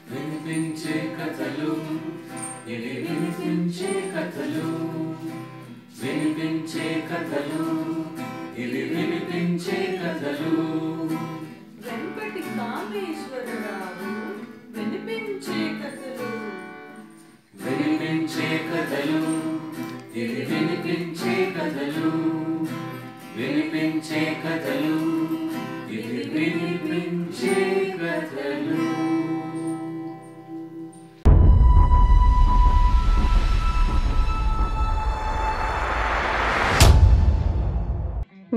వినిపించే కథలు ఇవి వినిపించే కథలు వినిపించే కథలు ఇవి వినిపించే కథలు వెంపటి కామేశ్వరరావు వినిపించే కథలు వినిపించే కథలు ఇవి వినిపించే కథలు వినిపించే కథలు ఇవి వినిపించే కథలు.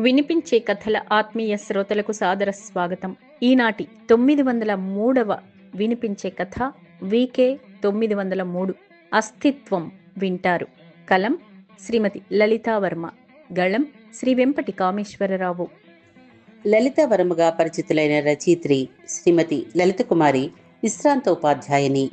వినిపించే కథల ఆత్మీయ శ్రోతలకు సాదర స్వాగతం. ఈనాటి 903వ వినిపించే కథ వీకే 903 అస్తిత్వం వింటారు. కలం శ్రీమతి లలితావర్మ, గళం శ్రీ వెంపటి కామేశ్వరరావు. లలితావర్మగా పరిచితులైన రచయిత్రి శ్రీమతి లలిత కుమారి విశ్రాంత ఉపాధ్యాయుని.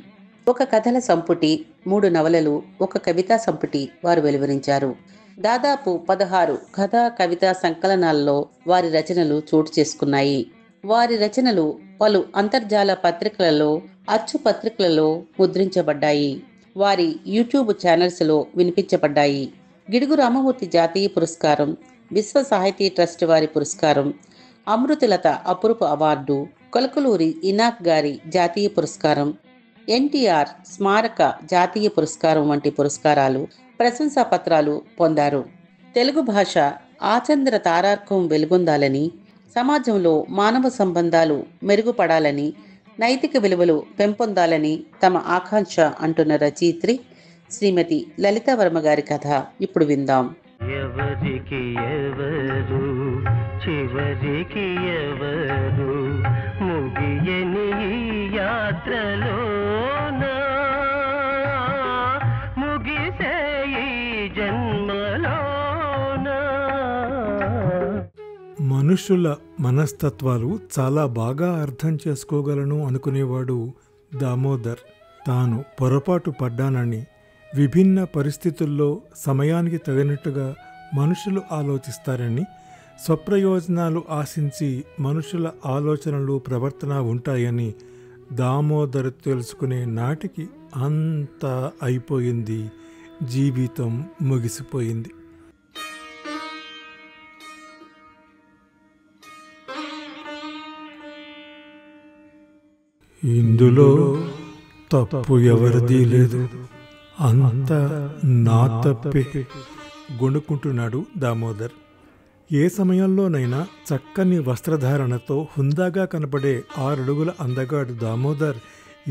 ఒక కథల సంపుటి, 3 నవలలు, ఒక కవితా సంపుటి వారు వెలువరించారు. దాదాపు 16 కథా కవితా సంకలనాల్లో వారి రచనలు చోటు చేసుకున్నాయి. వారి రచనలు పలు అంతర్జాల పత్రికలలో, అచ్చు పత్రికలలో ముద్రించబడ్డాయి. వారి యూట్యూబ్ ఛానల్స్లో వినిపించబడ్డాయి. గిడుగు రామమూర్తి జాతీయ పురస్కారం, విశ్వ సాహితీ ట్రస్ట్ వారి పురస్కారం, అమృతలత అపురూప అవార్డు, కొలకలూరి ఇనాక్ గారి జాతీయ పురస్కారం, ఎన్టీఆర్ స్మారక జాతీయ పురస్కారం వంటి పురస్కారాలు, ప్రశంసా పత్రాలు పొందారు. తెలుగు భాష ఆచంద్ర తారార్కం వెలుగొందాలని, సమాజంలో మానవ సంబంధాలు మెరుగుపడాలని, నైతిక విలువలు పెంపొందాలని తమ ఆకాంక్ష అంటున్న రచయిత్రి శ్రీమతి లలితావర్మ గారి కథ ఇప్పుడు విందాం. ఎవరికి ఎవరు చివరికి ఎవరు ముగియని యాత్రలోనా ముగిసే ఈ జన్మలోనా. మనుషుల మనస్తత్వాలు చాలా బాగా అర్థం చేసుకోగలను అనుకునేవాడు దామోదర్. తాను పొరపాటు పడ్డానని, విభిన్న పరిస్థితుల్లో సమయానికి తగినట్టుగా మనుషులు ఆలోచిస్తారని, స్వప్రయోజనాలు ఆశించి మనుషుల ఆలోచనలు ప్రవర్తన ఉంటాయని దామోదర్ తెలుసుకునే నాటికి అంతా అయిపోయింది. జీవితం ముగిసిపోయింది. ఇందులో తప్పు ఎవరిది లేదు, అంతా నా తప్పే గొణుకుంటున్నాడు దామోదర్. ఏ సమయంలోనైనా చక్కని వస్త్రధారణతో హుందాగా కనపడే 6 అడుగుల అందగాడు దామోదర్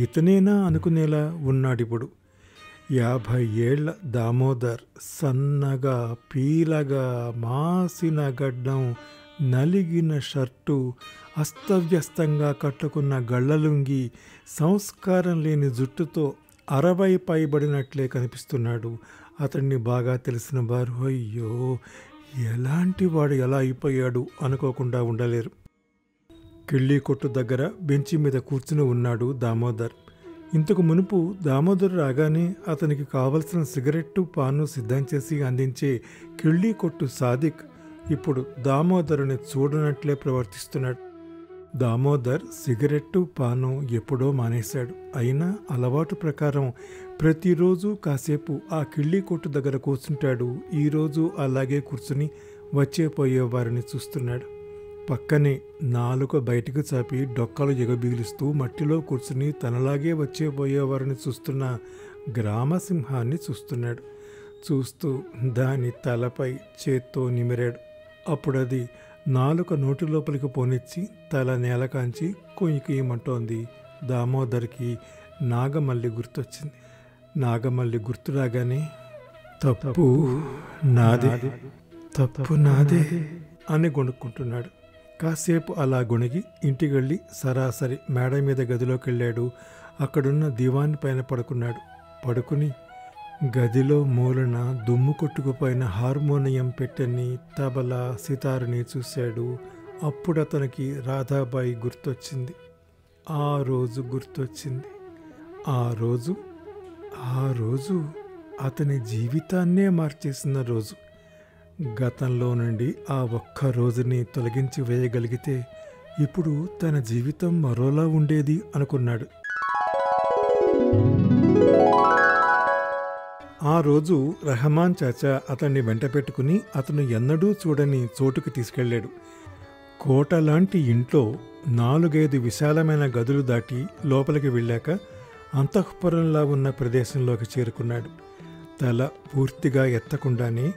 ఇతనేనా అనుకునేలా ఉన్నాడిప్పుడు. 50 ఏళ్ల దామోదర్ సన్నగా, పీలగా, మాసిన గడ్డం, నలిగిన షర్టు, అస్తవ్యస్తంగా కట్టుకున్న గళ్ళలుంగి, సంస్కారం లేని జుట్టుతో 60 పైబడినట్లే కనిపిస్తున్నాడు. అతన్ని బాగా తెలిసిన వారు అయ్యో ఎలాంటి వాడు ఎలా అయిపోయాడు అనుకోకుండా ఉండలేరు. కిళ్ళీ కొట్టు దగ్గర బెంచి మీద కూర్చుని ఉన్నాడు దామోదర్. ఇంతకు మునుపు దామోదర్ రాగానే అతనికి కావలసిన సిగరెట్టు, పాను సిద్ధం చేసి అందించే కిళ్ళీ కొట్టు సాదిక్ ఇప్పుడు దామోదరుని చూడనట్లే ప్రవర్తిస్తున్నాడు. దామోదర్ సిగరెట్టు, పాను ఎప్పుడో మానేశాడు. అయినా అలవాటు ప్రకారం ప్రతిరోజు కాసేపు ఆ కిళ్ళీ కొట్టు దగ్గర కూర్చుంటాడు. ఈరోజు అలాగే కూర్చుని వచ్చేపోయే వారిని చూస్తున్నాడు. పక్కనే నాలుక బయటకు చాపి డొక్కలు ఎగబీలుస్తూ మట్టిలో కూర్చుని తనలాగే వచ్చేపోయేవారిని చూస్తున్న గ్రామసింహాన్ని చూస్తున్నాడు. చూస్తూ దాని తలపై చేత్తో నిమిరాడు. అప్పుడది నాలుక నోటి లోపలికి పోనిచ్చి తల నేలకాంచి కుయ్యమంటోంది. దామోదర్కి నాగమల్లి గుర్తొచ్చింది. నాగమల్లి గుర్తు రాగానే తప్పు నాదే, తప్పు నాదే అని గొణుక్కుంటున్నాడు. కాసేపు అలా గొణిగి ఇంటికెళ్ళి సరాసరి మేడ మీద గదిలోకి వెళ్ళాడు. అక్కడున్న దివాన్ పైన పడుకున్నాడు. పడుకుని గదిలో మూలన దుమ్ము కొట్టుకుపోయిన హార్మోనియం పెట్టెని, తబలా, సితారుని చూశాడు. అప్పుడు అతనికి రాధాబాయి గుర్తొచ్చింది. ఆ రోజు గుర్తొచ్చింది. ఆ రోజు అతని జీవితాన్నే మార్చేసిన రోజు. గతంలో నుండి ఆ ఒక్క రోజుని తొలగించి వేయగలిగితే ఇప్పుడు తన జీవితం మరోలా ఉండేది అనుకున్నాడు. ఆ రోజు రెహమాన్ చాచా అతన్ని వెంట పెట్టుకుని అతను ఎన్నడూ చూడని చోటుకు తీసుకెళ్లాడు. కోటలాంటి ఇంట్లో 4-5 విశాలమైన గదులు దాటి లోపలికి వెళ్ళాక అంతఃపురంలా ఉన్న ప్రదేశంలోకి చేరుకున్నాడు. తల పూర్తిగా ఎత్తకుండానే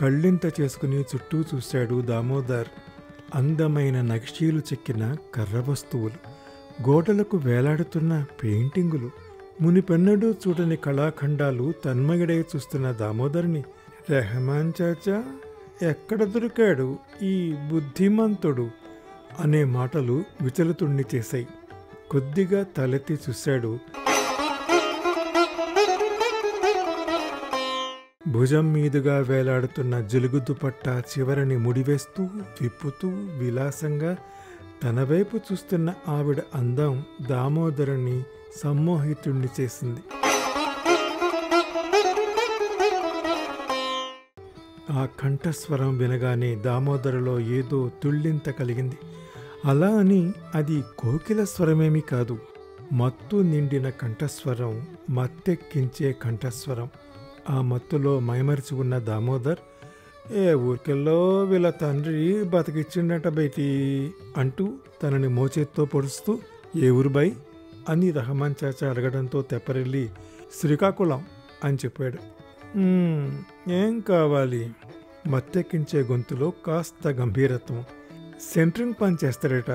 కళ్ళింత చేసుకుని చుట్టూ చూశాడు దామోదర్. అందమైన నక్షీలు చెక్కిన కర్ర వస్తువులు, గోడలకు వేలాడుతున్న పెయింటింగులు, మునిపెన్నడూ చూడని కళాఖండాలు తన్మయుడై చూస్తున్న దామోదర్ని రెహమాన్ చాచా ఎక్కడ దొరికాడు ఈ బుద్ధిమంతుడు అనే మాటలు విచలితుణ్ణి చేశాయి. కొద్దిగా తలెత్తి చూశాడు. భుజం మీదుగా వేలాడుతున్న జిలుగు దుపట్టా చివరని ముడివేస్తూ విప్పుతూ విలాసంగా తన వైపు చూస్తున్న ఆవిడ అందం దామోదరుని సమ్మోహితుణ్ణి చేసింది. ఆ కంఠస్వరం వినగానే దామోదరులో ఏదో తుళ్ళింత కలిగింది. అలా అని అది కోకిల స్వరమేమీ కాదు. మత్తు నిండిన కంఠస్వరం, మత్తెక్కించే కంఠస్వరం. ఆ మత్తులో మైమరిచి ఉన్న దామోదర్, ఏ ఊరికెల్లో వీళ్ళ తండ్రి బతికిచ్చిండట బేటీ అంటూ తనని మోచేత్తో పొడుస్తూ, ఏ ఊరు బై అని రెహమాన్ చాచా అడగడంతో తెప్పరిల్లి శ్రీకాకుళం అని చెప్పాడు. ఏం కావాలి? మత్తెక్కించే గొంతులో కాస్త గంభీరత్వం. సెంట్రింగ్ పని చేస్తాడట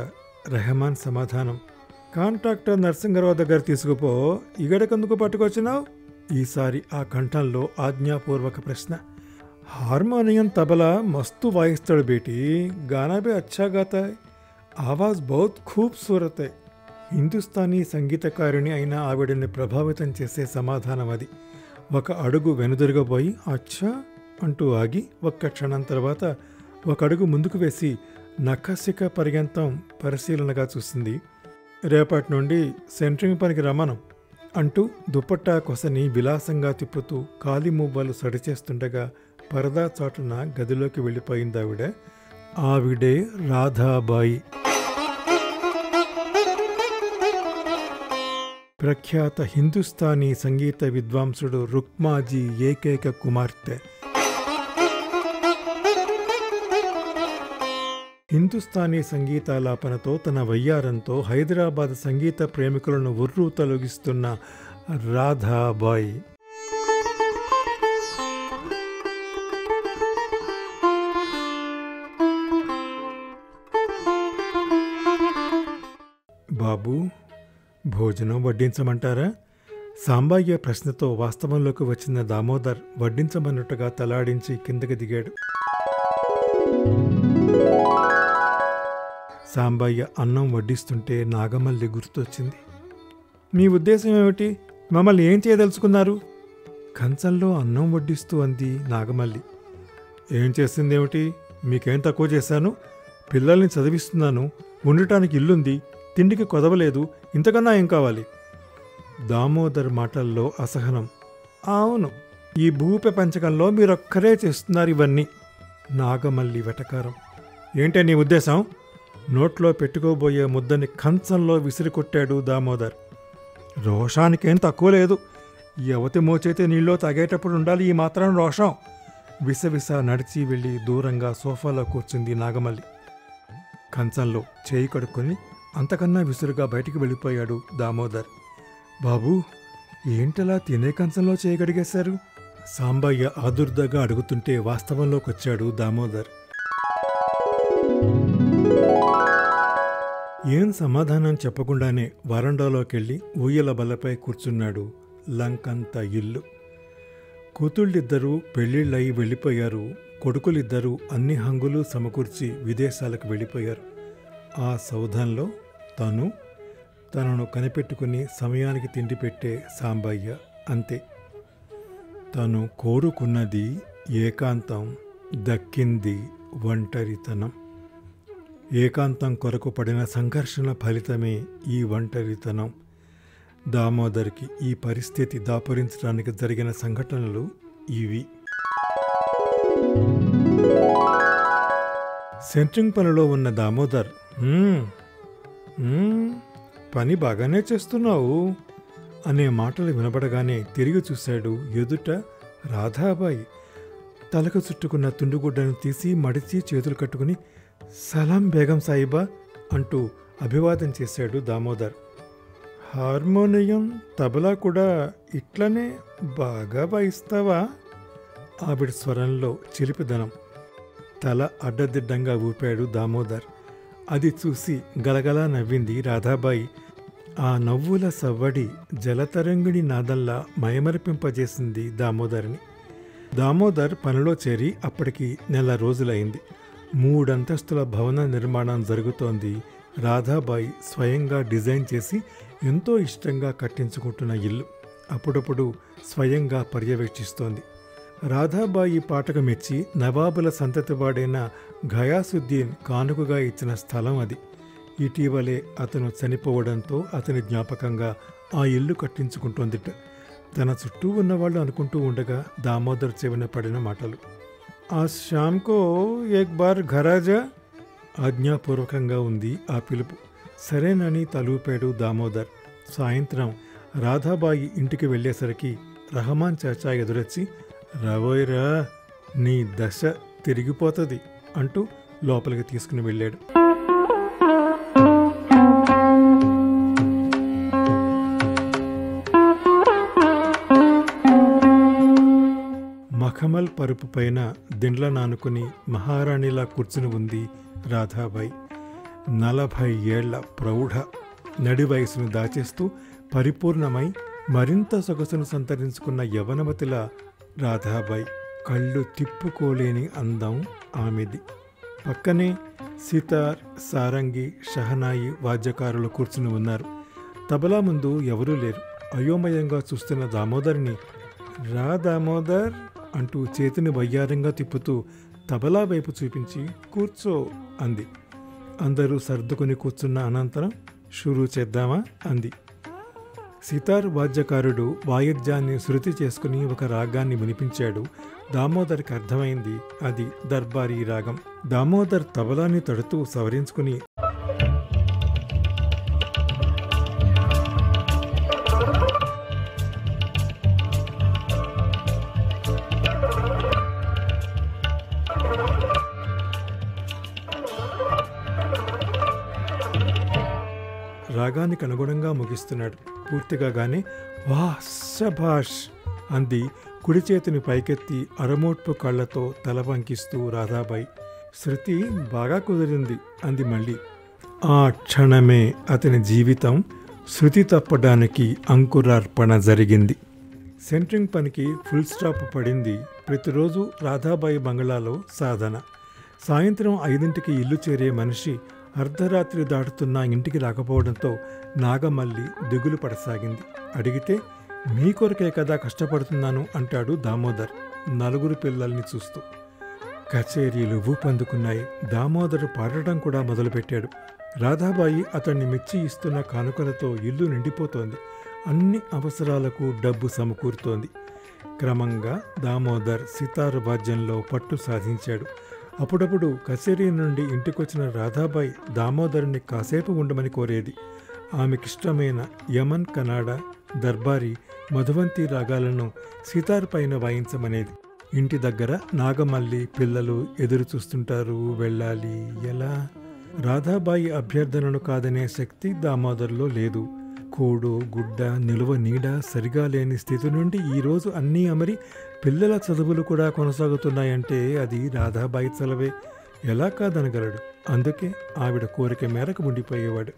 రెహమాన్ సమాధానం. కాంట్రాక్టర్ నరసింగరావు దగ్గర తీసుకుపో, ఇగడకెందుకు పట్టుకొచ్చినావు? ఈసారి ఆ కంఠంలో ఆజ్ఞాపూర్వక ప్రశ్న. హార్మోనియం తబలా మస్తు వాయిస్తాడు బేటీ, గానా బే అచ్చా గాతా హై, ఆవాజ్ బహుత్ ఖూబ్సూరత్ హై. హిందుస్థానీ సంగీతకారిణి అయిన ఆవిడని ప్రభావితం చేసే సమాధానం అది. ఒక అడుగు వెనుదిరగబోయి అచ్చా అంటూ ఆగి ఒక్క క్షణం తర్వాత ఒక అడుగు ముందుకు వేసి నఖశిఖ పర్యంతం పరిశీలనగా చూసింది. రేపటి నుండి సెంట్రింగ్ పనికి రమ్మను అంటూ దుపట్టా కొసని విలాసంగా తిప్పుతూ కాలి మువ్వలు సడిచేస్తుండగా పరదా చాటున గదిలోకి వెళ్ళిపోయిందావిడ. ఆవిడే రాధాబాయి. ప్రఖ్యాత హిందుస్థానీ సంగీత విద్వాంసుడు రుక్మాజీ ఏకైక కుమార్తె. హిందుస్థానీ సంగీతాలాపనతో తన వయ్యారంతో హైదరాబాద్ సంగీత ప్రేమికులను ఉర్రూ తొలగిస్తున్న రాధాబాయి. బాబూ, భోజనం వడ్డించమంటారా? సాంబయ్య ప్రశ్నతో వాస్తవంలోకి వచ్చిన దామోదర్ వడ్డించమన్నట్టుగా తలాడించి కిందకి దిగాడు. సాంబయ్య అన్నం వడ్డిస్తుంటే నాగమల్లి గుర్తొచ్చింది. మీ ఉద్దేశం ఏమిటి? మమ్మల్ని ఏం చేయదలుచుకున్నారు? కంచంలో అన్నం వడ్డిస్తూ అంది నాగమల్లి. ఏం చేసిందేమిటి? మీకేం తక్కువ చేశాను? పిల్లల్ని చదివిస్తున్నాను, ఉండటానికి ఇల్లుంది, తిండికి కొదవలేదు, ఇంతకన్నా ఏం కావాలి? దామోదర్ మాటల్లో అసహనం. అవును, ఈ భూప్రపంచకంలో మీరొక్కరే చేస్తున్నారు ఇవన్నీ. నాగమల్లి వెటకారం. ఏంటే నీ ఉద్దేశం? నోట్లో పెట్టుకోబోయే ముద్దని కంచంలో విసిరికొట్టాడు దామోదర్. రోషానికేం తక్కువ లేదు. యవతి మోచైతే నీళ్ళో తాగేటప్పుడు ఉండాలి ఈ మాత్రం రోషం. విసవిస నడిచి వెళ్ళి దూరంగా సోఫాలో కూర్చుంది నాగమల్లి. కంచంలో చేయి కడుక్కొని అంతకన్నా విసురుగా బయటికి వెళ్ళిపోయాడు దామోదర్. బాబూ, ఏంటలా తినే కంచంలో చేయగడిగేశారు? సాంబయ్య ఆదుర్దగా అడుగుతుంటే వాస్తవంలోకొచ్చాడు దామోదర్. ఏం సమాధానం చెప్పకుండానే వరండాలోకెళ్ళి ఊయల బల్లపై కూర్చున్నాడు. లంకంత ఇల్లు. కూతుళ్ళిద్దరూ పెళ్ళిళ్ళయి వెళ్ళిపోయారు. కొడుకులిద్దరూ అన్ని హంగులు సమకూర్చి విదేశాలకు వెళ్ళిపోయారు. ఆ సౌధంలో తనను కనిపెట్టుకుని సమయానికి తిండి పెట్టే సాంబయ్య అంతే. తను కోరుకున్నది ఏకాంతం, దక్కింది ఒంటరితనం. ఏకాంతం కొరకు పడిన సంఘర్షణ ఫలితమే ఈ ఒంటరితనం. దామోదర్కి ఈ పరిస్థితి దాపురించడానికి జరిగిన సంఘటనలు ఇవి. సెంట్రింగ్ పనిలో ఉన్న దామోదర్, "మ్మ్, పని బాగానే చేస్తున్నావు" అనే మాటలు వినబడగానే తిరిగి చూశాడు. ఎదుట రాధాబాయి తలకు చుట్టుకున్న తుండుగుడ్డను తీసి మడిచి చేతులు కట్టుకుని, "సలాం బేగం సాయిబా" అంటూ అభివాదం చేశాడు దామోదర్. "హార్మోనియం, తబలా కూడా ఇట్లనే బాగా వాయిస్తావా?" ఆవిడ స్వరంలో చిలిపిదనం. తల అడ్డదిడ్డంగా ఊపాడు దామోదర్. అది చూసి గలగలా నవ్వింది రాధాబాయి. ఆ నవ్వుల సవ్వడి జలతరంగిణి నాదంలా మయమరిపింపజేసింది దామోదర్ని. దామోదర్ పనిలో చేరి అప్పటికి నెల రోజులైంది. 3 అంతస్తుల భవన నిర్మాణం జరుగుతోంది. రాధాబాయి స్వయంగా డిజైన్ చేసి ఎంతో ఇష్టంగా కట్టించుకుంటున్న ఇల్లు అప్పుడప్పుడు స్వయంగా పర్యవేక్షిస్తోంది. రాధాబాయి పాటకు మెచ్చి నవాబుల సంతతివాడైన ఘయాసుద్దీన్ కానుకగా ఇచ్చిన స్థలం అది. ఇటీవలే అతను చనిపోవడంతో అతని జ్ఞాపకంగా ఆ ఇల్లు కట్టించుకుంటోందిట. తన చుట్టూ ఉన్నవాళ్ళు అనుకుంటూ ఉండగా దామోదర్ చెవిన పడిన మాటలు. "ఆ శ్యామ్కో ఏక్ బార్ ఘరాజా" ఆజ్ఞాపూర్వకంగా ఉంది ఆ పిలుపు. సరేనని తలూపాడు దామోదర్. సాయంత్రం రాధాబాయి ఇంటికి వెళ్ళేసరికి రహమాన్ చాచా ఎదురొచ్చి, "రాబోయిరా, నీ దశ తిరిగిపోతుంది" అంటూ లోపలికి తీసుకుని వెళ్ళాడు. మఖమల్ పరుపు పైన దిండ్ల నానుకుని మహారాణిలా కూర్చుని ఉంది రాధాబాయి. 40 ఏళ్ల ప్రౌఢ నడి వయసును దాచేస్తూ పరిపూర్ణమై మరింత సొగసును సంతరించుకున్న యవనవతిలా రాధాబాయి. కళ్ళు తిప్పుకోలేని అందం ఆమెది. పక్కనే సితార్, సారంగి, షహనాయి వాద్యకారులు కూర్చుని ఉన్నారు. తబలా ముందు ఎవరూ లేరు. అయోమయంగా చూస్తున్న దామోదర్ని, "రా దామోదర్" అంటూ చేతిని వయ్యారంగా తిప్పుతూ తబలా వైపు చూపించి, "కూర్చో" అంది. అందరూ సర్దుకుని కూర్చున్న అనంతరం, "షురూ చేద్దామా" అంది. సితార్ వాద్యకారుడు వాయిద్యాన్ని శృతి చేసుకుని ఒక రాగాన్ని వినిపించాడు. దామోదర్కి అర్థమైంది అది దర్బారీ రాగం. దామోదర్ తబలాన్ని తడుతూ సవరించుకుని, రాగానికి అనుగుణంగా ముగిస్తున్నాడు. పూర్తిగానే "వా శభాష్" అంది కుడి చేతిని పైకెత్తి అరమోట్పు కళ్లతో తల వంకిస్తూ రాధాబాయి. "శృతి బాగా కుదిరింది" అంది మళ్ళీ. ఆ క్షణమే అతని జీవితం శృతి తప్పడానికి అంకురార్పణ జరిగింది. సెంట్రింగ్ పనికి ఫుల్ స్టాప్ పడింది. ప్రతిరోజు రాధాబాయి బంగళాలో సాధన. సాయంత్రం 5ంటికి ఇల్లు చేరే మనిషి అర్ధరాత్రి దాటుతున్నా ఇంటికి రాకపోవడంతో నాగమల్లి దిగులు పడసాగింది. అడిగితే, "మీ కొరకే కదా కష్టపడుతున్నాను" అంటాడు దామోదర్ 4 పిల్లల్ని చూస్తూ. కచేరీలు ఊపందుకున్నాయి. దామోదర్ పాడటం కూడా మొదలుపెట్టాడు. రాధాబాయి అతన్ని మెచ్చి ఇస్తున్న కానుకలతో ఇల్లు నిండిపోతోంది. అన్ని అవసరాలకు డబ్బు సమకూరుతోంది. క్రమంగా దామోదర్ సితారు వాద్యంలో పట్టు సాధించాడు. అప్పుడప్పుడు కచేరీ నుండి ఇంటికొచ్చిన రాధాబాయి దామోదరుని కాసేపు ఉండమని కోరేది. ఆమెకిష్టమైన యమన్, కనాడా, దర్బారీ, మధువంతి రాగాలను సితార్ పైన వాయించమనేది. ఇంటి దగ్గర నాగమల్లి పిల్లలు ఎదురు చూస్తుంటారు. వెళ్ళాలి ఎలా? రాధాబాయి అభ్యర్థనను కాదనే శక్తి దామోదర్లో లేదు. కూడు, గుడ్డ, నిలువ నీడ సరిగా లేని స్థితి నుండి ఈరోజు అన్నీ అమరి పిల్లల చదువులు కూడా కొనసాగుతున్నాయంటే అది రాధాబాయి చలవే. ఎలా కాదనగలడు? అందుకే ఆవిడ కోరిక మేరకు ఉండిపోయేవాడు.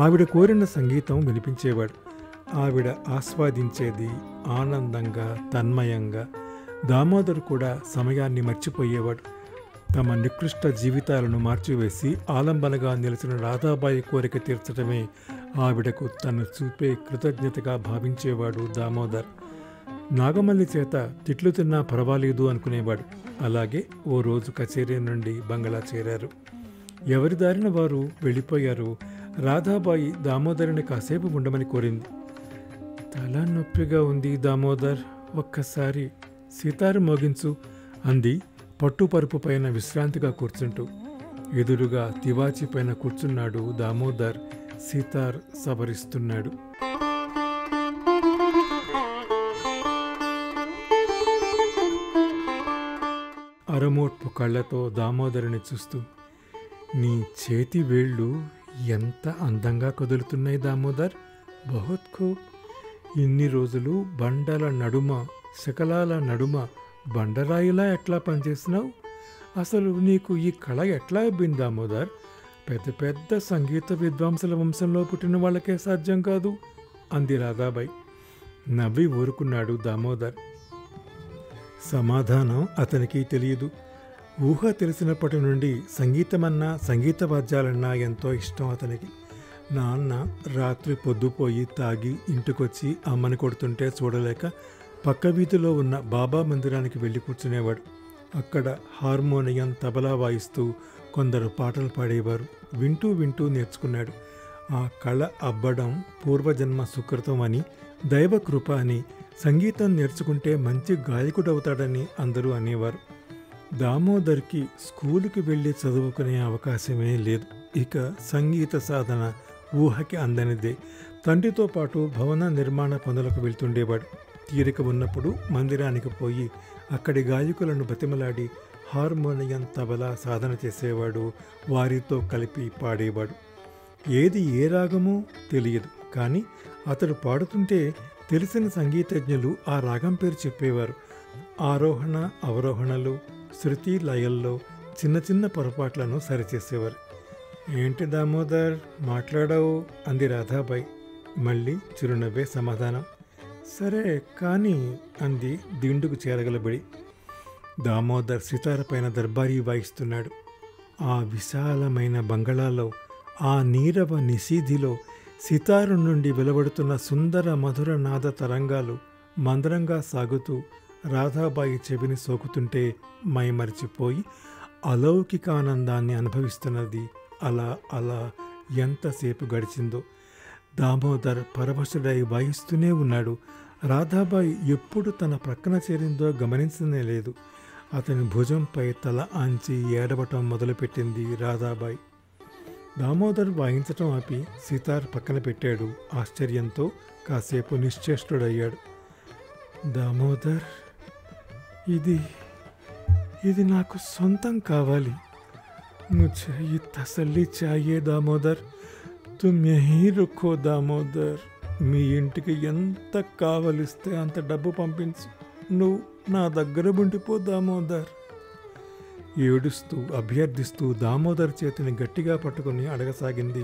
ఆవిడ కోరిన సంగీతం వినిపించేవాడు. ఆవిడ ఆస్వాదించేది ఆనందంగా, తన్మయంగా. దామోదర్ కూడా సమయాన్ని మర్చిపోయేవాడు. తమ నికృష్ట జీవితాలను మార్చివేసి ఆలంబనగా నిలిచిన రాధాబాయి కోరిక తీర్చడమే ఆవిడకు తను చూపే కృతజ్ఞతగా భావించేవాడు దామోదర్. నాగమల్లి చేత తిట్లు తిన్నా పర్వాలేదు అనుకునేవాడు. అలాగే ఓ రోజు కచేరీ నుండి బంగళా చేరారు. ఎవరి దారిన వారు వెళ్ళిపోయారు. రాధాబాయి దామోదరుని కాసేపు ఉండమని కోరింది. తల నొప్పిగా ఉంది దామోదర్, ఒక్కసారి సితారు మోగించు అంది పట్టుపరుపు పైన విశ్రాంతిగా కూర్చుంటూ. ఎదురుగా తివాచి పైన కూర్చున్నాడు దామోదర్. సితార్ సవరిస్తున్నాడు. అరమోట్పు కళ్ళతో దామోదరుని చూస్తూ, నీ చేతి వేళ్ళు ఎంత అందంగా కదులుతున్నాయి దామోదర్, బహుత్ ఖూబ్. ఇన్ని రోజులు బండల నడుమ, శకలాల నడుమ బండరాయిలా ఎట్లా పనిచేసినావు? అసలు నీకు ఈ కళ ఎట్లా అబ్బింది దామోదర్? పెద్ద పెద్ద సంగీత విద్వాంసుల వంశంలో పుట్టిన వాళ్ళకే సాధ్యం కాదు అంది రాధాబాయి. నవ్వి ఊరుకున్నాడు దామోదర్. సమాధానం అతనికి తెలియదు. ఊహ తెలిసినప్పటి నుండి సంగీతమన్నా, సంగీత వాద్యాలన్నా ఎంతో ఇష్టం అతనికి. నాన్న రాత్రి పొద్దుపోయి తాగి ఇంటికొచ్చి అమ్మని కొడుతుంటే చూడలేక పక్క వీధిలో ఉన్న బాబా మందిరానికి వెళ్ళి కూర్చునేవాడు. అక్కడ హార్మోనియం, తబలా వాయిస్తూ కొందరు పాటలు పాడేవారు. వింటూ వింటూ నేర్చుకున్నాడు. ఆ కళ అబ్బడం పూర్వజన్మ సుకృతం అని, దైవకృప అని, సంగీతం నేర్చుకుంటే మంచి గాయకుడవుతాడని అందరూ అనేవారు. దామోదర్కి స్కూలుకి వెళ్ళి చదువుకునే అవకాశమే లేదు. ఇక సంగీత సాధన ఊహకి అందనిదే. తండ్రితో పాటు భవన నిర్మాణ పనులకు వెళ్తుండేవాడు. తీరిక ఉన్నప్పుడు మందిరానికి పోయి అక్కడి గాయకులను బతిమలాడి హార్మోనియం, తబలా సాధన చేసేవాడు. వారితో కలిపి పాడేవాడు. ఏది ఏ రాగమో తెలియదు, కానీ అతడు పాడుతుంటే తెలిసిన సంగీతజ్ఞులు ఆ రాగం పేరు చెప్పేవారు. ఆరోహణ, అవరోహణలు, శృతి లయల్లో చిన్న చిన్న పొరపాట్లను సరిచేసేవారు. ఏంటి దామోదర్ మాట్లాడావు అంది రాధాబాయి. మళ్ళీ చిరునవ్వే సమాధానం. సరే కానీ అంది దిండుకు చేరగలబడి. దామోదర్ సితార పైన దర్బారీ వాయిస్తున్నాడు. ఆ విశాలమైన బంగళాలో, ఆ నీరవ నిశీధిలో సితారు నుండి వెలువడుతున్న సుందర మధుర నాద తరంగాలు మందరంగా సాగుతూ రాధాబాయి చెవిని సోకుతుంటే మైమరిచిపోయి అలౌకికానందాన్ని అనుభవిస్తున్నది. అలా అలా ఎంతసేపు గడిచిందో. దామోదర్ పరవశుడై వాయిస్తూనే ఉన్నాడు. రాధాబాయి ఎప్పుడు తన ప్రక్కన చేరిందో గమనించనే లేదు. అతని భుజంపై తల ఆంచి ఏడవటం మొదలుపెట్టింది రాధాబాయి. దామోదర్ వాయించటం ఆపి సితార్ పక్కన పెట్టాడు. ఆశ్చర్యంతో కాసేపు నిశ్చేష్టుడయ్యాడు. దామోదర్, ఇది నాకు సొంతం కావాలి. ముझे ये तसल्ली चाहिए దామోదర్. తుమ్ యహీ రుఖో దామోదర్. మీ ఇంటికి ఎంత కావలిస్తే అంత డబ్బు పంపించు. నువ్వు నా దగ్గర ఉండిపో దామోదర్. ఏడుస్తూ అభ్యర్థిస్తూ దామోదర్ చేతిని గట్టిగా పట్టుకుని అడగసాగింది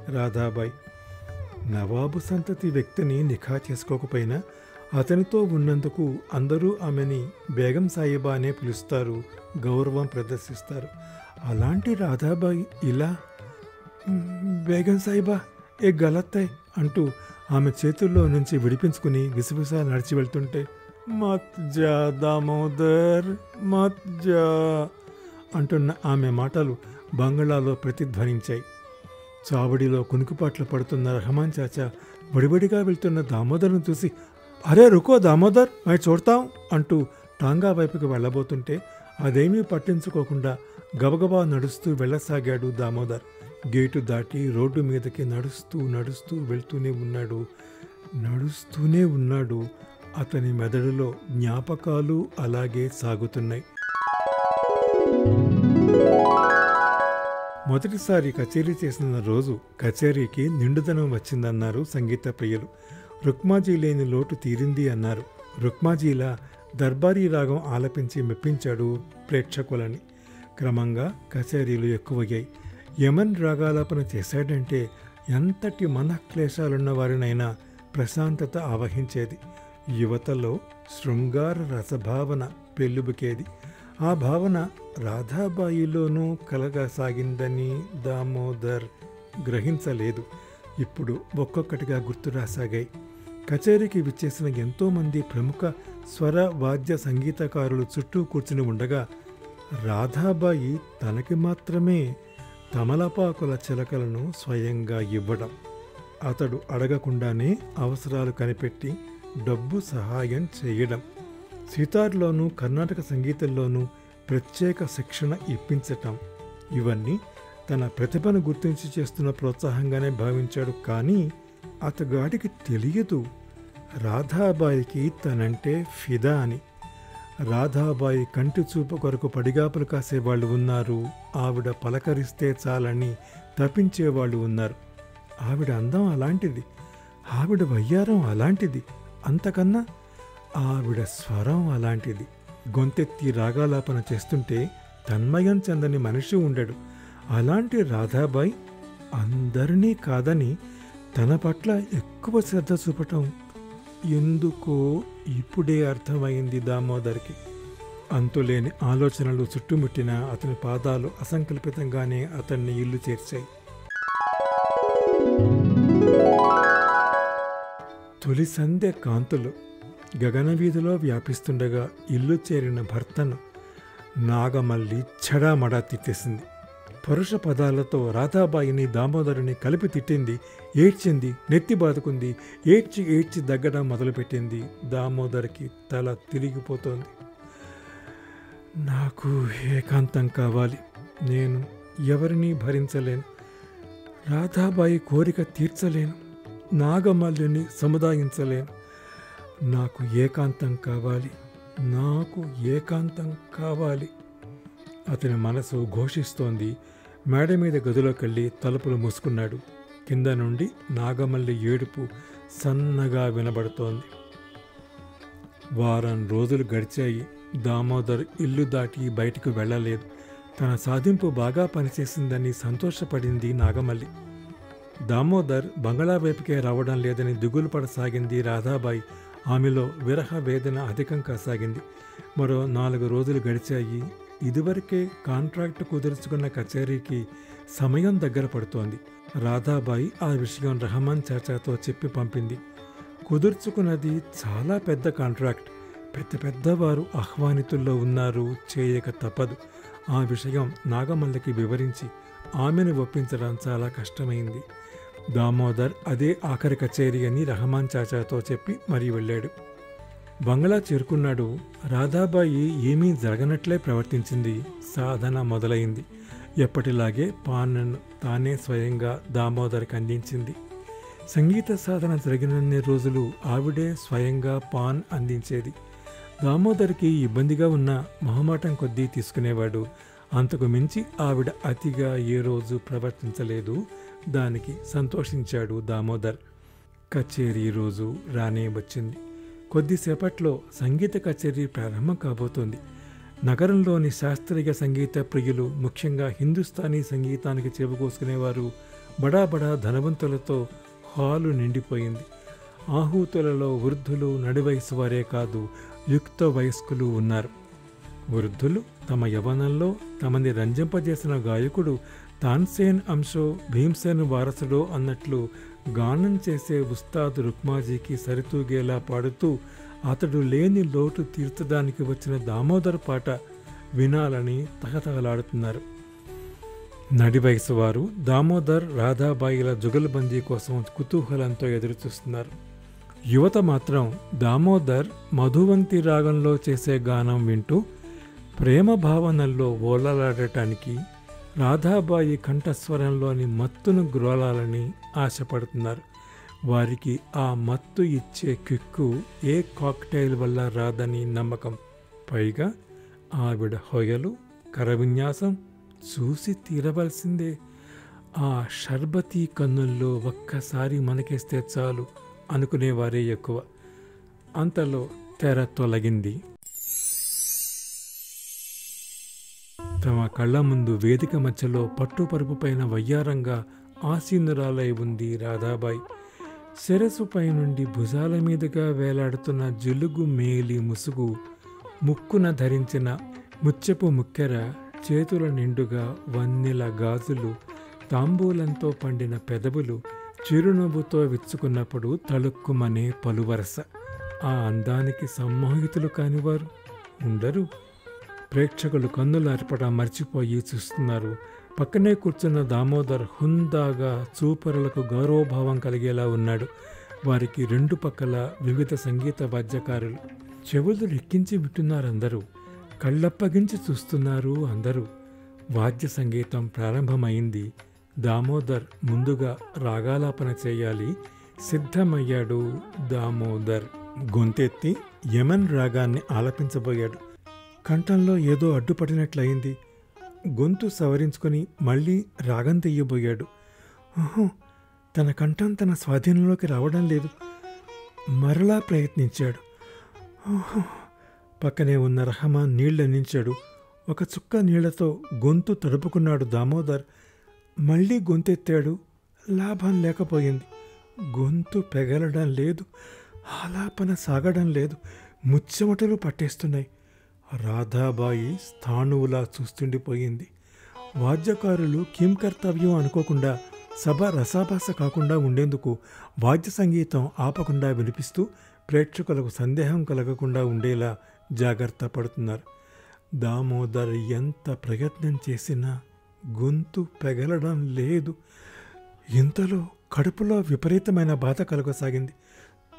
రాధాబాయి. నవాబు సంతతి వ్యక్తిని నిఖా చేసుకోకపోయినా అతనితో ఉన్నందుకు అందరూ ఆమెని బేగం సాయిబా అనే పిలుస్తారు, గౌరవం ప్రదర్శిస్తారు. అలాంటి రాధాబాయి ఇలా బేగం సాయిబా ఏ గలత్ హై అంటూ ఆమె చేతుల్లో నుంచి విడిపించుకుని విసవిసా నడిచి వెళ్తుంటే, మత్ జా దామోదర్, మత్ జా అంటున్న ఆమె మాటలు బంగళాలో ప్రతిధ్వనించాయి. చావడిలో కునుకుపాట్లు పడుతున్న రహమాన్ చాచా బడిబడిగా వెళ్తున్న దామోదర్ను చూసి, అరే రుకో దామోదర్, మై చూడతాం అంటూ టాంగా వైపుకి వెళ్ళబోతుంటే అదేమీ పట్టించుకోకుండా గబగబా నడుస్తూ వెళ్ళసాగాడు దామోదర్. గేటు దాటి రోడ్డు మీదకి నడుస్తూ నడుస్తూనే ఉన్నాడు. అతని మెదడులో జ్ఞాపకాలు అలాగే సాగుతున్నాయి. మొదటిసారి కచేరీ చేసిన రోజు కచేరీకి నిండుదనం వచ్చిందన్నారు సంగీత ప్రియులు. రుక్మాజీ లేని లోటు తీరింది అన్నారు. రుక్మాజీలా దర్బారీ రాగం ఆలపించి మెప్పించాడు ప్రేక్షకులని. క్రమంగా కచేరీలు ఎక్కువయ్యాయి. యమన్ రాగాలాపన చేశాడంటే ఎంతటి మనఃక్లేశాలున్న వారినైనా ప్రశాంతత ఆవహించేది. యువతలో శృంగార రసభావన పెళ్ళుబుకేది. ఆ భావన రాధాబాయిలోనూ కలగసాగిందని దామోదర్ గ్రహించలేదు. ఇప్పుడు ఒక్కొక్కటిగా గుర్తురాసాగాయి. కచేరీకి విచ్చేసిన ఎంతోమంది ప్రముఖ స్వర వాద్య సంగీతకారులు చుట్టూ కూర్చుని ఉండగా రాధాబాయి తనకి మాత్రమే తమలపాకుల చిలకలను స్వయంగా ఇవ్వడం, అతడు అడగకుండానే అవసరాలు కనిపెట్టి డబ్బు సహాయం చేయడం, సితార్లోనూ కర్ణాటక సంగీతంలోనూ ప్రత్యేక శిక్షణ ఇప్పించటం, ఇవన్నీ తన ప్రతిభను గుర్తించి చేస్తున్న ప్రోత్సాహంగానే భావించాడు. కానీ అతగాడికి తెలియదు రాధాబాయికి తనంటే ఫిదా అని. రాధాబాయి కంటి చూపు కొరకు పడిగాపులు కాసేవాళ్ళు ఉన్నారు. ఆవిడ పలకరిస్తే చాలని తప్పించేవాళ్ళు ఉన్నారు. ఆవిడ అందం అలాంటిది, ఆవిడ వయ్యారం అలాంటిది, అంతకన్నా ఆవిడ స్వరం అలాంటిది. గొంతెత్తి రాగాలాపన చేస్తుంటే తన్మయం చెందని మనిషి ఉండడు. అలాంటి రాధాబాయి అందరినీ కాదని తన పట్ల ఎక్కువ శ్రద్ధ చూపటం ఎందుకో ఇప్పుడే అర్థమైంది దామోదర్కి. అంతులేని ఆలోచనలు చుట్టుముట్టిన అతని పాదాలు అసంకల్పితంగానే అతన్ని ఇల్లు చేర్చాయి. తొలి సంధ్య కాంతులు గగనవీధిలో వ్యాపిస్తుండగా ఇల్లు చేరిన భర్తను నాగమల్లి చెడామడా తిట్టేసింది. పరుష పదాలతో రాధాబాయిని దామోదరుని కలిపి తిట్టింది, ఏడ్చింది, నెత్తి బాదుకుంది, ఏడ్చి ఏడ్చి దగ్గడం మొదలుపెట్టింది. దామోదర్కి తల తిరిగిపోతోంది. నాకు ఏకాంతం కావాలి, నేను ఎవరినీ భరించలేను, రాధాబాయి కోరిక తీర్చలేను, నాగమల్లిని సముదాయించలేను, నాకు ఏకాంతం కావాలి, నాకు ఏకాంతం కావాలి. అతని మనసు ఘోషిస్తోంది. మేడ మీద గదిలోకెళ్ళి తలుపులు మూసుకున్నాడు. కింద నుండి నాగమల్లి ఏడుపు సన్నగా వినబడుతోంది. వారం రోజులు గడిచాయి. దామోదర్ ఇల్లు దాటి బయటకు వెళ్ళలేదు. తన సాధింపు బాగా పనిచేసిందని సంతోషపడింది నాగమల్లి. దామోదర్ బంగళా వైపుకే రావడం లేదని దిగులు పడసాగింది రాధాబాయి. ఆమెలో విరహ వేదన అధికం కాసాగింది. మరో 4 రోజులు గడిచాయి. ఇదివరకే కాంట్రాక్టు కుదుర్చుకున్న కచేరీకి సమయం దగ్గర పడుతోంది. రాధాబాయి ఆ విషయం రహమాన్ చాచాతో చెప్పి పంపింది. కుదుర్చుకున్నది చాలా పెద్ద కాంట్రాక్ట్. పెద్దవారు ఆహ్వానితుల్లో ఉన్నారు, చేయక తప్పదు. ఆ విషయం నాగమల్లికి వివరించి ఆమెను ఒప్పించడం చాలా కష్టమైంది. దామోదర్ అదే ఆఖరి కచేరీ అని రహమాన్ చాచాతో చెప్పి మరీ వెళ్ళాడు. బంగ్లా చేరుకున్నాడు. రాధాబాయి ఏమీ జరగనట్లే ప్రవర్తించింది. సాధన మొదలైంది. ఎప్పటిలాగే పాన్ను తానే స్వయంగా దామోదర్కి అందించింది. సంగీత సాధన జరిగినన్ని రోజులు ఆవిడే స్వయంగా పాన్ అందించేది. దామోదర్కి ఇబ్బందిగా ఉన్న మొహమాటం కొద్దీ తీసుకునేవాడు. అంతకు మించి ఆవిడ అతిగా ఏ రోజు ప్రవర్తించలేదు. దానికి సంతోషించాడు దామోదర్. కచేరీ రోజు రానే వచ్చింది. కొద్దిసేపట్లో సంగీత కచేరీ ప్రారంభం కాబోతోంది. నగరంలోని శాస్త్రీయ సంగీత ప్రియులు, ముఖ్యంగా హిందుస్థానీ సంగీతానికి చెవుకోసుకునేవారు బడా ధనవంతులతో హాలు నిండిపోయింది. ఆహూతులలో వృద్ధులు, నడివయసు వారే కాదు, యుక్త వయస్కులు ఉన్నారు. వృద్ధులు తమ యవ్వనంలో తమని రంజింపజేసిన గాయకుడు తాన్సేన్ అంశో భీమ్సేన్ వారసుడో అన్నట్లు గానం చేసే ఉస్తాద్ రుక్మాజీకి సరితూగేలా పాడుతూ అతడు లేని లోటు తీర్చడానికి వచ్చిన దామోదర్ పాట వినాలని తహతహలాడుతున్నారు. నడివయసు వారు దామోదర్, రాధాబాయిల జుగల్బందీ కోసం కుతూహలంతో ఎదురుచూస్తున్నారు. యువత మాత్రం దామోదర్ మధువంతి రాగంలో చేసే గానం వింటూ ప్రేమ భావనల్లో ఓలలాడటానికి, రాధాబాయి కంఠస్వరంలోని మత్తును గ్రోలాలని ఆశపడుతున్నారు. వారికి ఆ మత్తు ఇచ్చే కిక్కు ఏ కాక్టైల్ వల్ల రాదని నమ్మకం. పైగా ఆవిడ హొయలు, కరవిన్యాసం చూసి తీరవలసిందే. ఆ షర్బతీ కన్నుల్లో ఒక్కసారి మనకేస్తే చాలు అనుకునేవారే ఎక్కువ. అంతలో తెర తొలగింది. తమ కళ్ళ ముందు వేదిక మధ్యలో పట్టుపరుపు పైన వయ్యారంగా ఆసీనురాలై ఉంది రాధాబాయి. శిరస్సుపై నుండి భుజాల మీదుగా వేలాడుతున్న జిలుగు మేలి ముసుగు, ముక్కున ధరించిన ముత్యపు ముక్కెర, చేతుల నిండుగా వన్నెల గాజులు, తాంబూలంతో పండిన పెదవులు చిరునవ్వుతో విచ్చుకున్నప్పుడు తళుక్కుమనే పలువరస. ఆ అందానికి సమ్మోహితులు కానివారు ఉండరు. ప్రేక్షకులు కన్నుల అర్పట మర్చిపోయి చూస్తున్నారు. పక్కనే కూర్చున్న దామోదర్ హుందాగా చూపరులకు గౌరవభావం కలిగేలా ఉన్నాడు. వారికి 2 పక్కల వివిధ సంగీత వాద్యకారులు. చెవులు రెక్కించి వింటున్నారు అందరూ. కళ్ళప్పగించి చూస్తున్నారు అందరూ. వాద్య సంగీతం ప్రారంభమైంది. దామోదర్ ముందుగా రాగాలాపన చేయాలి. సిద్ధమయ్యాడు దామోదర్. గొంతెత్తి యమన్ రాగాన్ని ఆలపించబోయాడు. కంఠంలో ఏదో అడ్డుపడినట్లయింది. గొంతు సవరించుకొని మళ్ళీ రాగం తీయబోయాడు. తన కంఠం తన స్వాధీనంలోకి రావడం లేదు. మరలా ప్రయత్నించాడు. పక్కనే ఉన్న రహమాన్ నీళ్లందించాడు. ఒక చుక్క నీళ్లతో గొంతు తడుపుకున్నాడు దామోదర్. మళ్ళీ గొంతెత్తాడు. లాభం లేకపోయింది. గొంతు పెగలడం లేదు. ఆలాపన సాగడం లేదు. ముచ్చెమటలు పట్టేస్తున్నాయి. రాధాబాయి స్థాణువులా చూస్తుండిపోయింది. వాద్యకారులు కిం కర్తవ్యం అనుకోకుండా, సభ రసాభాస కాకుండా ఉండేందుకు వాద్య సంగీతం ఆపకుండా వినిపిస్తూ ప్రేక్షకులకు సందేహం కలగకుండా ఉండేలా జాగ్రత్త పడుతున్నారు. దామోదర్ ఎంత ప్రయత్నం చేసినా గొంతు పెగలడం లేదు. ఇంతలో కడుపులో విపరీతమైన బాధ కలగసాగింది.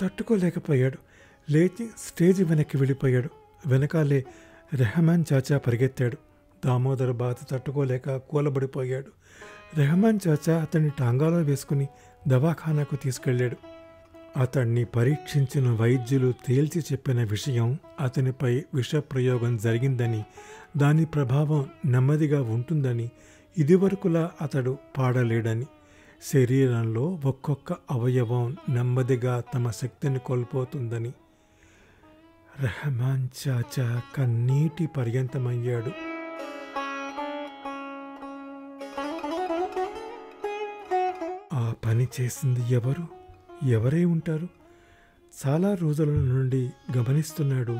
తట్టుకోలేకపోయాడు. లేచి స్టేజ్ వెనక్కి వెళ్ళిపోయాడు. వెనకాలే రెహమాన్ చాచా పరిగెత్తాడు. దామోదర్ బాధ తట్టుకోలేక కూలబడిపోయాడు. రెహమాన్ చాచా అతన్ని టాంగాలో వేసుకుని దవాఖానాకు తీసుకెళ్ళాడు. అతన్ని పరీక్షించిన వైద్యులు తేల్చి చెప్పిన విషయం అతనిపై విషప్రయోగం జరిగిందని, దాని ప్రభావం నెమ్మదిగా ఉంటుందని, ఇదివరకులా అతడు పాడలేడని, శరీరంలో ఒక్కొక్క అవయవం నెమ్మదిగా తమ శక్తిని కోల్పోతుందని. రెహమాన్ చాచా కన్నీటి పర్యంతమయ్యాడు. ఆ పని చేసింది ఎవరు? ఎవరై ఉంటారు? చాలా రోజుల నుండి గమనిస్తున్నాడు.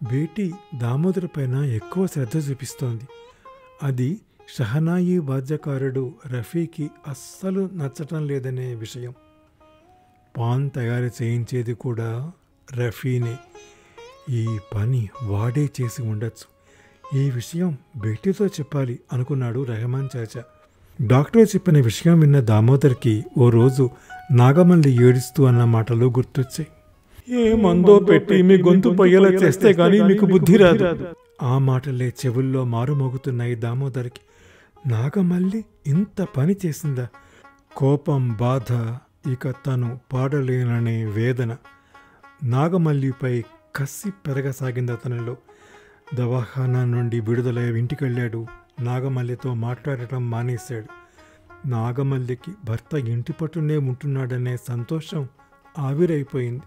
బేటీ దామోదర్ పైన ఎక్కువ శ్రద్ధ చూపిస్తోంది. అది షహనాయి వాద్యకారుడు రఫీకి అస్సలు నచ్చటం లేదనే విషయం. పాన్ తయారు చేయించేది కూడా రఫీనే. ఈ పని వాడే చేసి ఉండొచ్చు. ఈ విషయం బేటీతో చెప్పాలి అనుకున్నాడు రెహమాన్ చాచా. డాక్టర్ చెప్పిన విషయం విన్న దామోదర్కి ఓ రోజు నాగమల్లి ఏడుస్తూ అన్న మాటలు గుర్తొచ్చాయి. ఏ మందో పెట్టి మీ గొంతు పొయ్యేలా చేస్తే గానీ మీకు బుద్ధి రాదు. ఆ మాటలే చెవుల్లో మారుమోగుతున్నాయి దామోదర్కి. నాగమల్లి ఇంత పని చేసిందా? కోపం, బాధ, ఇక తను పాడలేననే వేదన. నాగమల్లిపై కసి పెరగసాగింది అతనిలో. దవాఖానా నుండి విడుదలై ఇంటికెళ్ళాడు. నాగమల్లితో మాట్లాడటం మానేశాడు. నాగమల్లికి భర్త ఇంటి పట్టునే ఉంటున్నాడనే సంతోషం ఆవిరైపోయింది.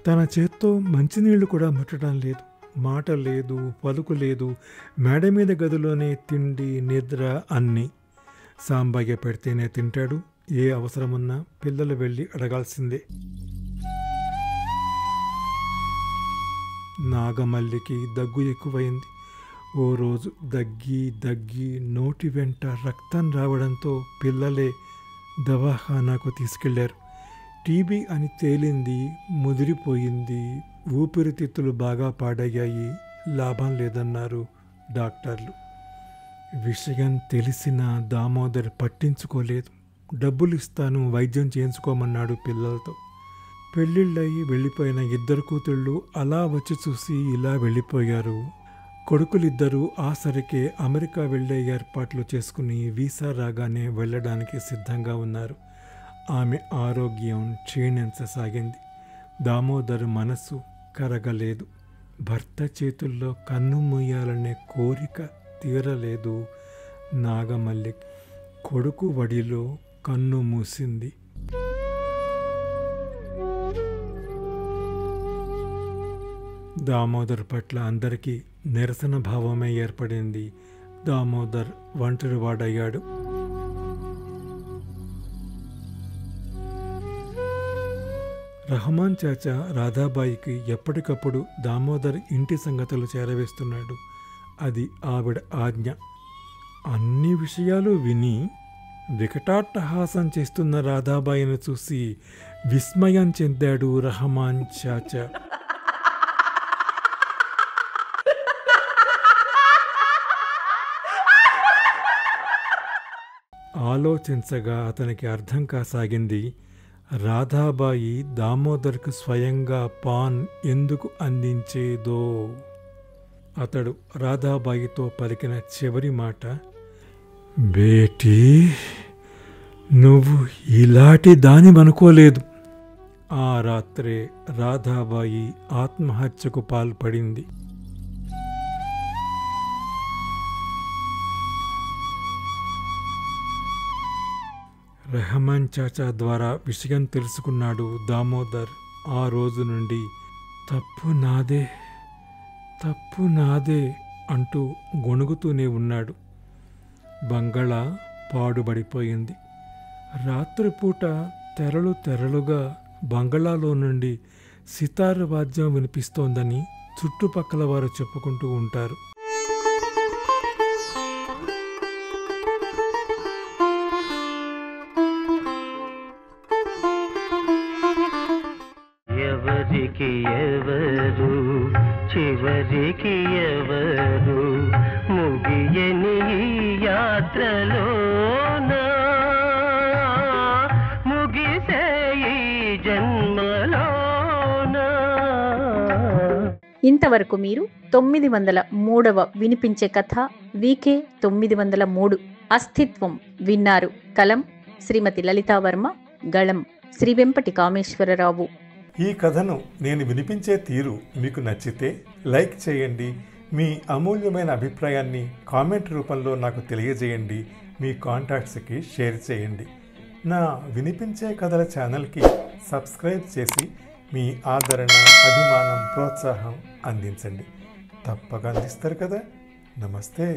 తన చేత్తో మంచినీళ్లు కూడా ముట్టడం లేదు. మాట లేదు, పలుకు లేదు. మేడ మీద గదిలోనే తిండి, నిద్ర అన్నీ. సాంబయ్య పెడితేనే తింటాడు. ఏ అవసరమున్నా పిల్లలు వెళ్ళి అడగాల్సిందే. నాగమల్లికి దగ్గు ఎక్కువైంది. ఓ రోజు దగ్గి నోటి వెంట రక్తం రావడంతో పిల్లలే దవాఖానాకు తీసుకెళ్లారు. టీబీ అని తేలింది. ముదిరిపోయింది. ఊపిరితిత్తులు బాగా పాడయ్యాయి. లాభం లేదన్నారు డాక్టర్లు. విషయం తెలిసిన దామోదర్ పట్టించుకోలేదు. డబ్బులు ఇస్తాను, వైద్యం చేయించుకోమన్నాడు పిల్లలతో. పెళ్ళిళ్ళయి వెళ్ళిపోయిన ఇద్దరు కూతుళ్ళు అలా వచ్చి చూసి ఇలా వెళ్ళిపోయారు. కొడుకులిద్దరూ ఆసరికే అమెరికా వెళ్లే ఏర్పాట్లు చేసుకుని వీసా రాగానే వెళ్ళడానికి సిద్ధంగా ఉన్నారు. ఆమె ఆరోగ్యం క్షీణించసాగింది. దామోదర్ మనసు కరగలేదు. భర్త చేతుల్లో కన్ను మూయాలనే కోరిక తీరలేదు. నాగమల్లి కొడుకు వడిలో కన్ను మూసింది. దామోదర్ పట్ల అందరికీ నిరసన భావమే ఏర్పడింది. దామోదర్ ఒంటరివాడయ్యాడు. రహమాన్ చాచా రాధాబాయికి ఎప్పటికప్పుడు దామోదర్ ఇంటి సంగతులు చేరవేస్తున్నాడు. అది ఆవిడ ఆజ్ఞ. అన్ని విషయాలు విని వికటాట్టహాసం చేస్తున్న రాధాబాయిని చూసి విస్మయం చెందాడు రహమాన్ చాచా. ఆలోచించగా అతనికి అర్థం కాసాగింది. రాధాబాయి దామోదర్కు స్వయంగా పాన్ ఎందుకు అందించేదో. అతడు రాధాబాయితో పలికిన చివరి మాట, బేటీ, నువ్వు ఇలాంటి దానివనుకోలేదు. ఆ రాత్రే రాధాబాయి ఆత్మహత్యకు పాల్పడింది. రెహమాన్ చాచా ద్వారా విషయం తెలుసుకున్నాడు దామోదర్. ఆ రోజు నుండి తప్పు నాదే, తప్పు నాదే అంటూ గొణుగుతూనే ఉన్నాడు. బంగళా పాడుబడిపోయింది. రాత్రిపూట తెరలు తెరలుగా బంగళాలో నుండి సితార్ వాద్యం వినిపిస్తోందని చుట్టుపక్కల వారు చెప్పుకుంటూ ఉంటారు. ఎవరికి ఎవరు చివరికి ఎవరు ముగియని యాత్రలోన ముగిసే ఈ జన్మలోన. ఇంతవరకు మీరు 903వ వినిపించే కథ వీకే 903 అస్తిత్వం విన్నారు. కలం శ్రీమతి లలితావర్మ, గళం శ్రీ వెంపటి కామేశ్వరరావు. ఈ కథను నేను వినిపించే తీరు మీకు నచ్చితే లైక్ చేయండి. మీ అమూల్యమైన అభిప్రాయాన్ని కామెంట్ రూపంలో నాకు తెలియజేయండి. మీ కాంటాక్ట్స్కి షేర్ చేయండి. నా వినిపించే కథల ఛానల్కి సబ్స్క్రైబ్ చేసి మీ ఆదరణ, అభిమానం, ప్రోత్సాహం అందించండి. తప్పక అందిస్తారు కదా. నమస్తే.